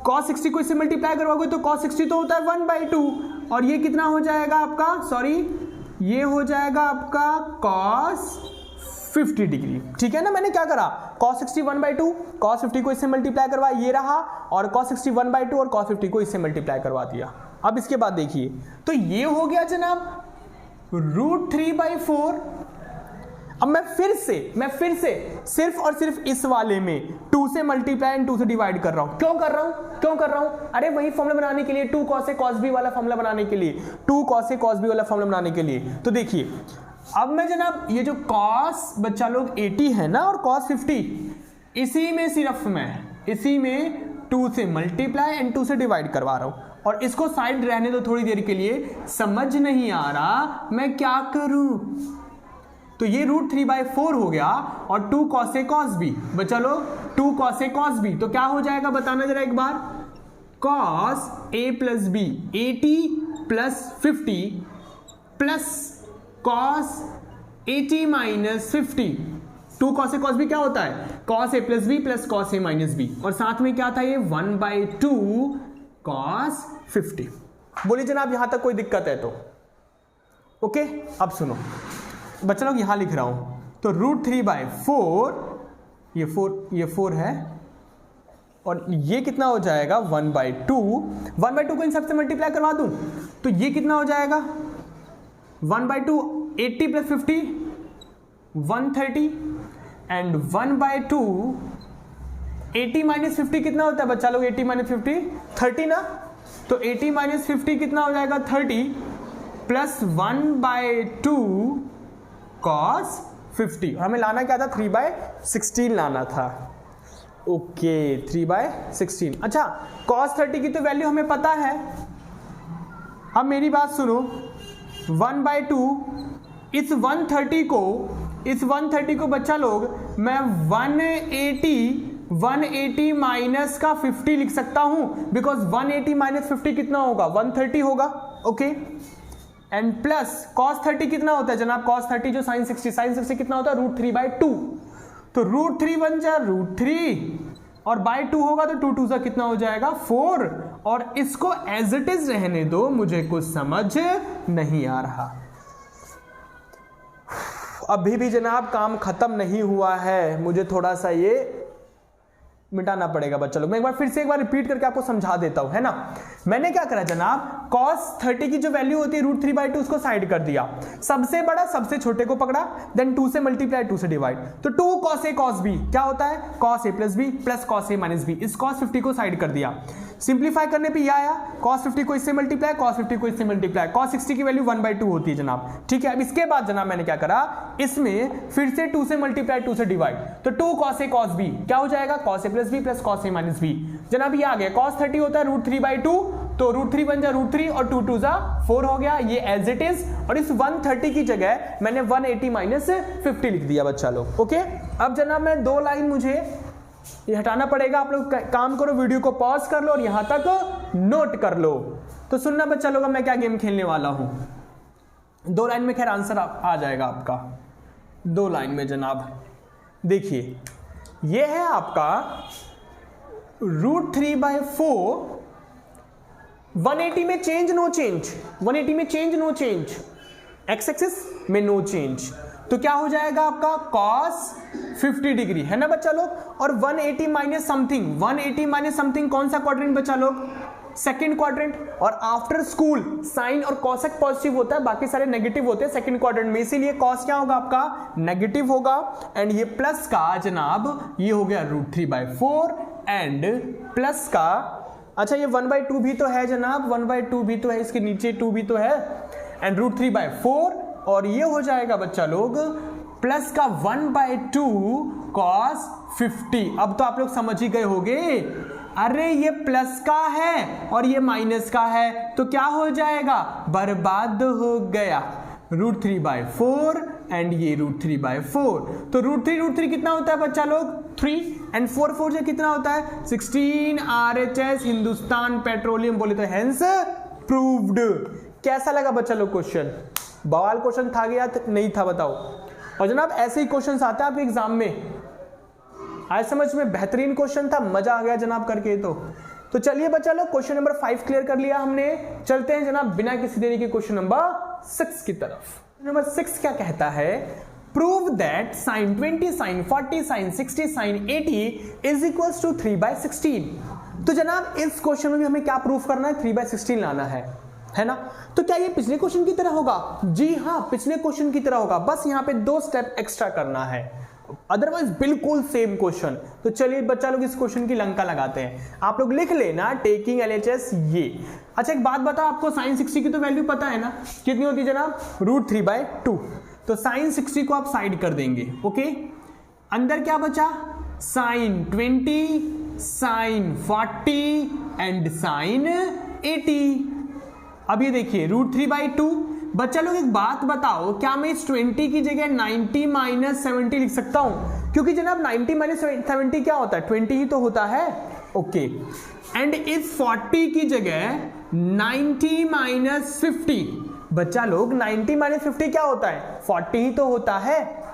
cos 60 को इससे मल्टीप्लाई करवाओगे तो cos 60 तो होता है 1/2, और ये कितना हो जाएगा आपका, सॉरी ये हो जाएगा आपका cos 50 डिग्री। ठीक है ना, मैंने क्या करा, cos 60 1/2, cos 50 को इससे मल्टीप्लाई करवा, ये रहा, और cos 60 1/2 और cos 50 को इससे मल्टीप्लाई करवा दिया। अब इसके बाद देखिए, तो ये हो गया जनाब √3/4। अब मैं फिर से सिर्फ और सिर्फ इस वाले में 2 से मल्टीप्लाई एंड 2 से डिवाइड कर रहा हूं। क्यों कर रहा हूं? अरे वही फॉर्मूला बनाने के लिए, 2 cos A cos B वाला फॉर्मूला बनाने के लिए, 2 cos A cos B वाला फॉर्मूला बनाने के लिए। तो देखिए, अब मैं जनाब ये जो cos बच्चा लोग 80 है ना, और cos 50, इसी में सिर्फ मैं इसी में 2 से मल्टीप्लाई एंड 2 से डिवाइड करवा रहा हूं, और इसको साइड रहने दो थोड़ी देर के लिए, समझ नहीं आ रहा मैं क्या करूं। तो ये √3/4 हो गया, और 2 cos A cos B, बच्चा लोग 2 cos A cos B, तो क्या हो जाएगा बताना जरा एक बार, cos A plus B 80 + 50 plus cos 80 - 50। 2 cos A cos B क्या होता है, cos A plus B plus cos A minus B, और साथ में क्या था ये 1/2 cos 50। बोलिए जनाब, यहां तक कोई दिक्कत है तो ओके। अब सुनो बच्चा लोग, यहां लिख रहा हूं, तो √3/4, ये 4 है, और ये कितना हो जाएगा 1/2 को इन सबसे मल्टीप्लाई करवा दूं, तो ये कितना हो जाएगा 1/2, 80 + 50 130, एंड 1/2 80 - 50 कितना होता है बच्चा लोग, 80 - 50 30 ना, तो 80 - 50 कितना हो जाएगा 30, प्लस 1/2 cos 50, हमें लाना क्या था 3/16 लाना था। ओके 3/16। अच्छा cos 30 की तो वैल्यू हमें पता है। अब मेरी बात सुनो, 1/2 इस 130 को बच्चा लोग मैं 180 माइनस का 50 लिख सकता हूं, बिकॉज 180 माइनस 50 कितना होगा 130 होगा। ओके एंड प्लस cos 30 कितना होता है जनाब, cos 30 जो sin 60 कितना होता है √3/2, तो √3 बन जा √3 और बाय 2 होगा तो 2 2 सा कितना हो जाएगा 4, और इसको एज इट इज रहने दो, मुझे कुछ समझ नहीं आ रहा। अभी भी जनाब काम खत्म नहीं हुआ है, मुझे थोड़ा सा ये मिटाना पड़ेगा बच्चा लोग। मैं एक बार रिपीट करके आपको समझा देता हूं, है ना। मैंने क्या करा जनाब, cos 30 की जो वैल्यू होती है √3/2 उसको साइड कर दिया, सबसे बड़ा सबसे छोटे को पकड़ा, देन 2 से मल्टीप्लाई 2 से डिवाइड, तो 2 cos A cos B क्या होता है cos A + B plus cos A - B। इस cos 50 को साइड कर दिया, सिंप्लीफाई करने पे यह आया, cos 50 को इससे मल्टीप्लाई, cos 50 को इससे मल्टीप्लाई, cos 60 की वैल्यू 1/2 होती है जनाब। ठीक है, अब इसके बाद जनाब मैंने क्या करा, इसमें फिर से 2 से मल्टीप्लाई 2 से डिवाइड, तो 2 cos A cos B क्या हो जाएगा cos A + B plus cos A - B। जनाब ये आ गया, cos 30 होता है √3/2, तो √3 बन जा √3 और 2 2 4 हो गया, ये एज इट इज। और इस 130 की जगह मैंने 180 माइनस 50 लिख दिया बच्चा लोग। ओके अब जनाब मैं 2 लाइन मुझे ये हटाना पड़ेगा, आप लोग काम करो, वीडियो को पॉज कर लो और यहां तक नोट कर लो। तो सुनना बच्चा लोग, मैं क्या गेम खेलने वाला हूं, 2 लाइन में खैर आंसर आ जाएगा आपका। 2 लाइन में जनाब देखिए, ये है आपका √3/4, 180 में चेंज नो चेंज, 180 में change no change, X axis में नो चेंज, तो क्या हो जाएगा आपका cos 50 डिग्री, है ना बच्चा लोग। और 180 माइनस समथिंग, 180 माइनस समथिंग कौन सा क्वाड्रेंट बच्चा लोग, सेकंड क्वाड्रेंट। और आफ्टर स्कूल साइन और कॉसेक पॉजिटिव होता है, बाकी सारे नेगेटिव होते हैं सेकंड क्वाड्रेंट में, इसीलिए cos क्या होगा आपका नेगेटिव होगा। एंड ये प्लस का जनाब ये हो गया √3/4 एंड प्लस का, अच्छा ये 1/2 भी तो है जनाब, 1/2 भी तो है, इसके नीचे 2 भी तो है, एंड √3/4 और ये हो जाएगा बच्चा लोग प्लस का 1/2 cos 50। अब तो आप लोग समझ ही गए होंगे, अरे ये प्लस का है और ये माइनस का है, तो क्या हो जाएगा बर्बाद हो गया, √3/4 एंड ये √3/4, तो √3 कितना होता है बच्चा लोग 3 एंड 4 से कितना होता है 16 RHS हिंदुस्तान पेट्रोलियम बोले तो हेंस प्रूव्ड। कैसा लगा बच्चा लोग क्वेश्चन, बवाल क्वेश्चन था या नहीं था बताओ। और जनाब ऐसे ही क्वेश्चन आते हैं आपके एग्जाम में, आज समझ में बेहतरीन क्वेश्चन था, मजा आ गया जनाब करके। तो चलिए बच्चा लोग क्वेश्चन नंबर 5 क्लियर कर लिया हमने, चलते हैं जनाब बिना किसी देरी के क्वेश्चन नंबर 6 की तरफ। नंबर 6 क्या कहता है, prove that sin 20 sin 40 sin 60 sin 80 is equals to 3/16। तो जनाब इस क्वेश्चन में भी हमें क्या प्रूफ करना है, 3/16 लाना है ना। तो क्या ये पिछले क्वेश्चन की तरह होगा, जी हाँ पिछले क्वेश्चन की तरह होगा, बस यहाँ पे 2 स्टेप एक्स्ट्रा करना है, अदरवाइज बिल्कुल सेम क्वेश्चन। तो चलिए बच्चा लोग इस क्वेश्चन की लंका लगाते हैं, आप लोग लिख लेना टेकिंग LHS ये। अच्छा एक बात बताओ, आपको sin 60 की तो वैल्यू पता है ना, कितनी होती है जनाब √3/2, तो sin 60 को आप साइड कर देंगे। ओके अंदर क्या बचा, sin 20 sin 40 एंड sin 80। अब ये देखिए √3/2, बच्चा लोग एक बात बताओ, क्या मैं इस 20 की जगह 90 माइनस 70 लिख सकता हूं, क्योंकि जनाब 90 माइनस 70 क्या होता है 20 ही तो होता है। ओके एंड इस 40 की जगह 90 माइनस 50, बच्चा लोग 90 माइनस 50 क्या होता है 40 ही तो होता है।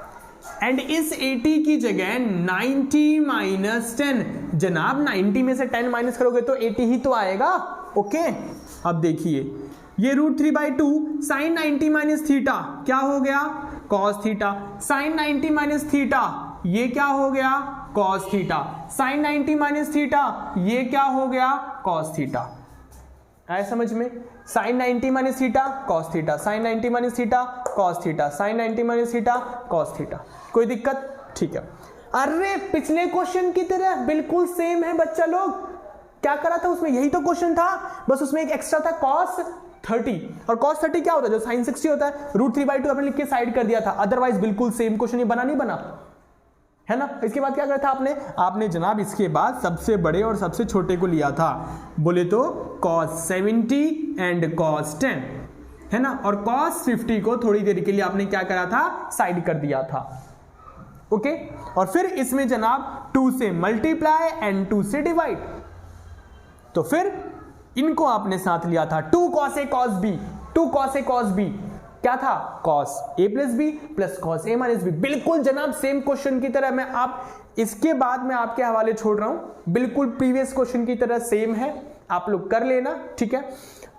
एंड इस 80 की जगह 90 माइनस 10, जनाब 90 में से 10 माइनस करोगे तो 80 ही तो आएगा। ओके अब देखिए ये √3/2 sin 90 माइनस थीटा क्या हो गया cos theta, sin 90 minus theta ये क्या हो गया cos theta, sin 90 minus theta ये क्या हो गया cos थीटा। आए समझ में, sin 90 minus theta cos theta, sin 90 minus theta cos theta, sin 90 minus theta cos theta, कोई दिक्कत, ठीक है। अरे पिछले क्वेश्चन की तरह बिल्कुल सेम है बच्चा लोग, क्या करा था उसमें, यही तो क्वेश्चन था, बस उसमें एक एक्स्ट्रा था cos 30, और cos 30 क्या होता है, जो sin 60 होता है, √3/2 आपने लिख के साइड कर दिया था, अदरवाइज बिल्कुल सेम क्वेश्चन ये बना नहीं बना, है ना। इसके बाद क्या करा था आपने जनाब इसके बाद सबसे बड़े और सबसे छोटे को लिया था, बोले तो cos 70 एंड cos 10, है ना, और cos 50 को थोड़ी देर के लिए आपने क्या करा था, साइड कर दिया था, ओके। और फिर इसमें जनाब 2 से मल्टीप्लाई एंड 2 से डिवाइड, तो फिर इनको आपने साथ लिया था, 2 cos a cos b, 2 cos a cos b क्या था, cos a plus b plus cos a minus b। बिल्कुल जनाब सेम क्वेश्चन की तरह, मैं आप इसके बाद मैं आपके हवाले छोड़ रहा हूं, बिल्कुल प्रीवियस क्वेश्चन की तरह सेम है, आप लोग कर लेना, ठीक है।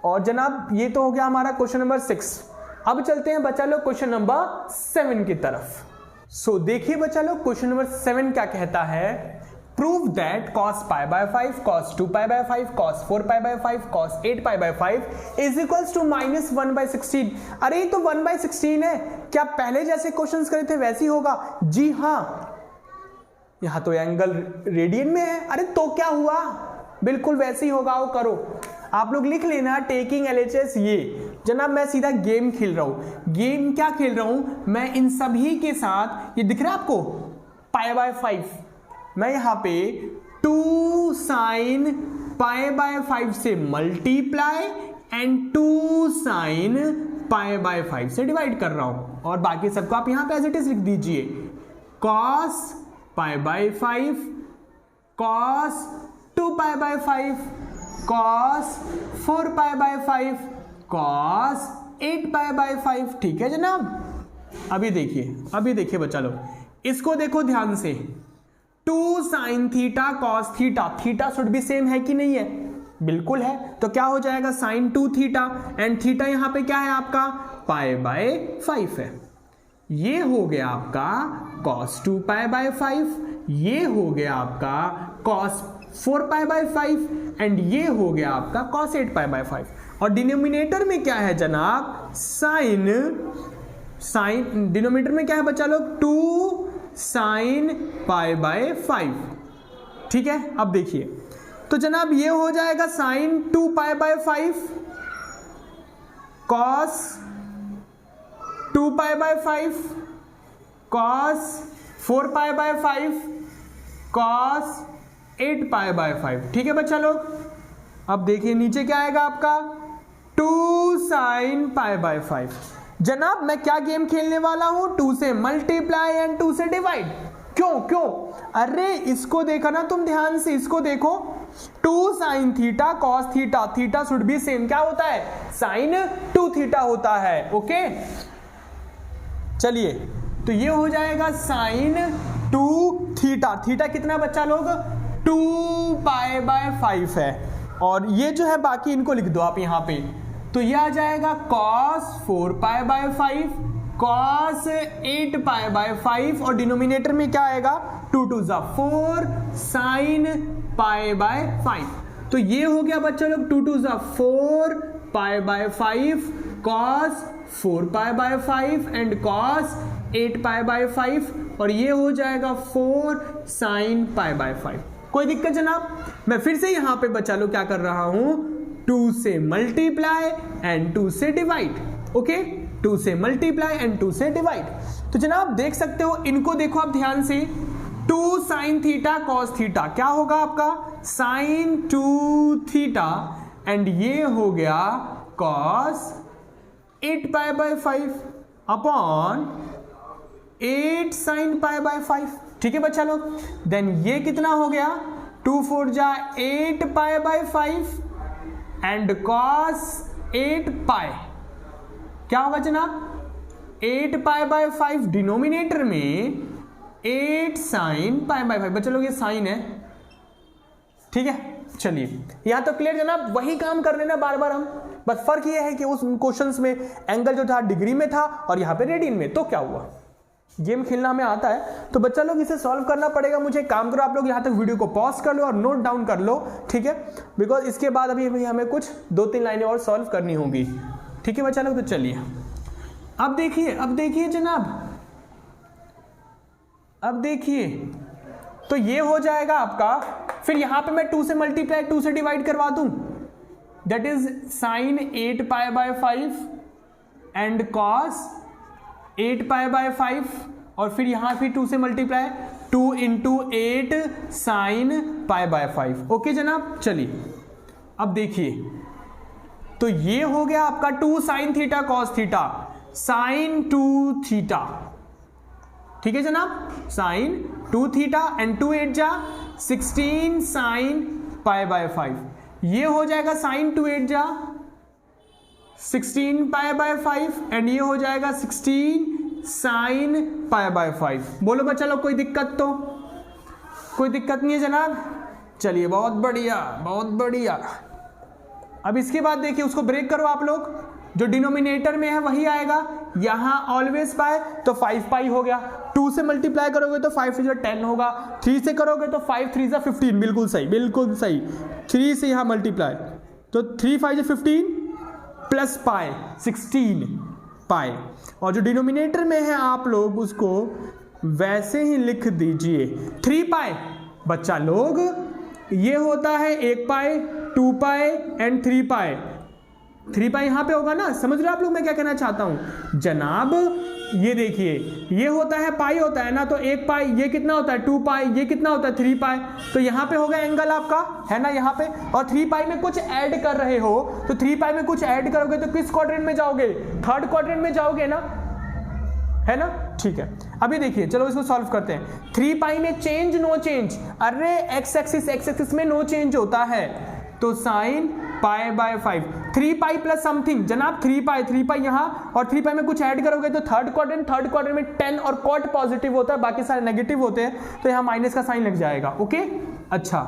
और जनाब ये तो हो गया हमारा क्वेश्चन नंबर 6। अब चलते हैं बच्चा लोग क्वेश्चन नंबर 7 की तरफ। सो देखिए बच्चा लोग क्वेश्चन नंबर 7 क्या कहता है, prove that cos π/5, cos 2π/5, cos 4π/5, cos 8π/5 is equals to -1/16। अरे ये तो 1/16 है, क्या पहले जैसे क्वेश्चंस करे थे वैसे ही होगा? जी हाँ, यहां तो एंगल रेडियन में है, अरे तो क्या हुआ, बिल्कुल वैसे ही होगा, वो करो। आप लोग लिख लेना टेकिंग LHS। ये जनाब मैं सीधा गेम खेल रहा हूं, गेम क्या खेल रहा हूं मैं, इन सभी के साथ, ये दिख रहा है आपको π/5, मैं यहां पे 2 sin π/5 से मल्टीप्लाई एंड 2 sin π/5 से डिवाइड कर रहा हूं, और बाकी सबको आप यहां पे एज इट इज लिख दीजिए, cos π/5, cos 2π/5, cos 4π/5, cos 8π/5, ठीक है जनाब। अभी देखिए बच्चा लोग, इसको देखो ध्यान से, 2 sin theta cos theta, theta should भी सेम है कि नहीं है, बिल्कुल है, तो क्या हो जाएगा sin 2 थीटा, एंड थीटा यहां पे क्या है आपका π/5 है, ये हो गया आपका cos 2π/5, ये हो गया आपका cos 4π/5, एंड ये हो गया आपका cos 8π/5, और डिनोमिनेटर में क्या है जनाब, साइन डिनोमिनेटर में क्या है बच्चा लोग, 2 sin π/5, ठीक है। अब देखिए तो जनाब ये हो जाएगा sin 2π/5, cos 2π/5, cos 4π/5, cos 8π/5, ठीक है बच्चा लोग। अब देखिए नीचे क्या आएगा आपका, 2 sin π/5। जनाब मैं क्या गेम खेलने वाला हूं, 2 से मल्टीप्लाई एंड 2 से डिवाइड। क्यों, अरे इसको देखा ना तुम ध्यान से, इसको देखो, 2 sin theta cos theta, theta should भी सेम क्या होता है, sin 2 थीटा होता है, ओके। चलिए तो ये हो जाएगा sin 2 थीटा, थीटा कितना बच्चा लोग, 2π/5 है, और ये जो है बाकी इनको लिख दो आप यहां पे, तो ये आ जाएगा cos 4π/5, cos 8π/5, और डिनोमिनेटर में क्या आएगा, 2 2 4 sin π/5, तो ये हो गया बच्चा लोग 2 2 4 π/5, cos 4π/5 एंड cos 8π/5, और ये हो जाएगा 4 sin π/5। कोई दिक्कत जनाब? मैं फिर से यहां पे बच्चा लोग क्या कर रहा हूं, 2 से मल्टीप्लाई एंड 2 से डिवाइड, ओके, 2 से मल्टीप्लाई एंड 2 से डिवाइड। तो जनाब देख सकते हो, इनको देखो आप ध्यान से, 2 sin थीटा cos थीटा क्या होगा आपका, sin 2 थीटा, एंड ये हो गया cos 8π/5 अपॉन 8 sin π/5, ठीक है बच्चा लोग। देन ये कितना हो गया, 2 4 जा 8π/5 एंड cos 8π क्या होगा जनाब, 8π/5, डिनोमिनेटर में 8 sin π/5, बच्चा लोग ये साइन है, ठीक है। चलिए यहां तो क्लियर जनाब, वही काम कर लेना बार बार हम, बस फर्क ये है कि उस क्वेश्चंस में एंगल जो था डिग्री में था और यहां पे रेडियन में, तो क्या हुआ, गेम खेलना हमें आता है, तो बच्चा लोग इसे सॉल्व करना पड़ेगा। मुझे काम करो आप लोग यहां तक वीडियो को पॉज कर लो और नोट डाउन कर लो, ठीक है, बिकॉज इसके बाद अभी हमें कुछ 2-3 लाइनें और सॉल्व करनी होंगी, ठीक है बच्चा लोग। तो चलिए अब देखिए जनाब, अब देखिए तो ये हो जाएगा आपका, फिर यहां पे मैं 2 से मल्टीप्लाई 2 से डिवाइड करवा दूं, that is sine 8 pi by 5 and cos 8 pi by 5, और फिर यहां फिर 2 से multiply, 2 into 8 sine pi by 5। Okay जनाब, चलिए अब देखिए, तो ये हो गया आपका 2 sine theta cos theta, sine 2 theta, ठीक है जनाब, साइन 2 थीटा एंड 2 8 जा 16 साइन पाई बाय 5, ये हो जाएगा साइन 2 8 जा 16 पाई बाय 5 एंड ये हो जाएगा 16 साइन पाई बाय 5। बोलो बच्चा लोग, कोई दिक्कत तो? कोई दिक्कत नहीं है जनाब? चलिए बहुत बढ़िया, बहुत बढ़िया। अब इसके बाद देखिए, उसको ब्रेक करो आप लोग, जो डिनोमिनेटर में है वही आएगा, यहां ऑलवेज पाई तो 5 पाई हो गया, 2 से मल्टीप्लाई करोगे तो 5 3 10 होगा, 3 से करोगे तो 5 3 15, बिल्कुल सही, बिल्कुल सही। 3 से यहां मल्टीप्लाई तो 3 5 15 प्लस पाई 16 पाई, और जो डिनोमिनेटर में है आप लोग उसको वैसे ही लिख दीजिए 3 पाई। बच्चा लोग ये होता है 1 पाई, 2 पाई एंड 3 पाई। 3 पाई यहां पे होगा ना, समझ रहे हो आप लोग मैं क्या कहना चाहता हूं जनाब? ये देखिए, ये होता है पाई होता है ना, तो 1 पाई, ये कितना होता है 2 पाई, ये कितना होता है 3 पाई, तो यहां पे होगा एंगल आपका, है ना यहां पे, और 3 पाई में कुछ ऐड कर रहे हो, तो 3 पाई में कुछ ऐड करोगे तो किस क्वाड्रेंट में जाओगे? थर्ड क्वाड्रेंट में जाओगे ना, है ना? ठीक है, अभी देखिए, चलो इसको सॉल्व करते हैं। 3 पाई में चेंज नो चेंज, अरे एक्स एक्सिस में नो चेंज होता है, तो sine pi by 5, 3 pi plus something जनाब, 3 पाई यहां, और 3 पाई में कुछ ऐड करोगे तो थर्ड क्वाड्रेंट में 10 और कॉट पॉजिटिव होता है, बाकी सारे नेगेटिव होते हैं, तो यहां माइनस का साइन लग जाएगा। ओके, अच्छा,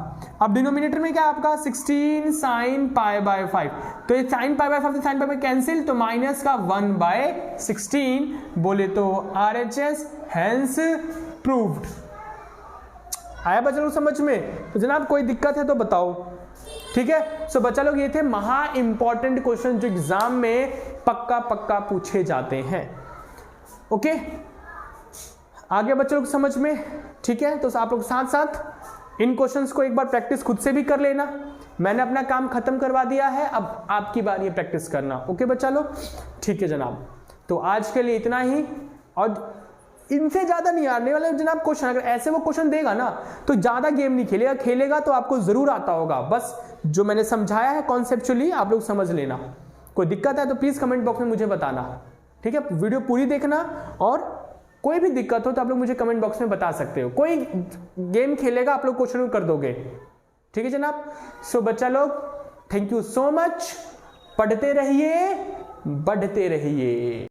अब डिनोमिनेटर में क्या आपका 16 साइन पाई बाय 5, तो ये साइन पाई बाय 5 से साइन पाई में कैंसिल, तो माइनस का 1/16, बोले तो RHS, हेंस प्रूव्ड। आया बच्चा लोग समझ में? तो जनाब कोई दिक्कत है तो बताओ, ठीक है? सो बच्चा लोग ये थे महा इंपॉर्टेंट क्वेश्चन जो एग्जाम में पक्का पूछे जाते हैं। ओके, आगे बच्चा लोग समझ में? ठीक है, तो आप लोग साथ साथ इन क्वेश्चंस को एक बार प्रैक्टिस खुद से भी कर लेना। मैंने अपना काम खत्म करवा दिया है, अब आपकी बारी है प्रैक्टिस करना। ओके बच्चा लोग, ठीक है जनाब, तो आज के लिए इतना ही, और इनसे ज्यादा नहीं आने वाले जनाब क्वेश्चन। अगर ऐसे वो क्वेश्चन देगा ना तो ज्यादा गेम नहीं खेलेगा तो आपको जरूर आता होगा, बस जो मैंने समझाया है कॉन्सेप्चुअली आप लोग समझ लेना। कोई दिक्कत है तो प्लीज कमेंट बॉक्स में मुझे बताना, ठीक है? वीडियो पूरी देखना, और कोई भी दिक्कत हो तो आप लोग मुझे कमेंट बॉक्स में बता सकते हो। कोई गेम खेलेगा आप लोग क्वेश्चन कर दोगे, ठीक है जनाब? सो बच्चा लोग, थैंक यू सो मच, पढ़ते रहिए, बढ़ते रहिए।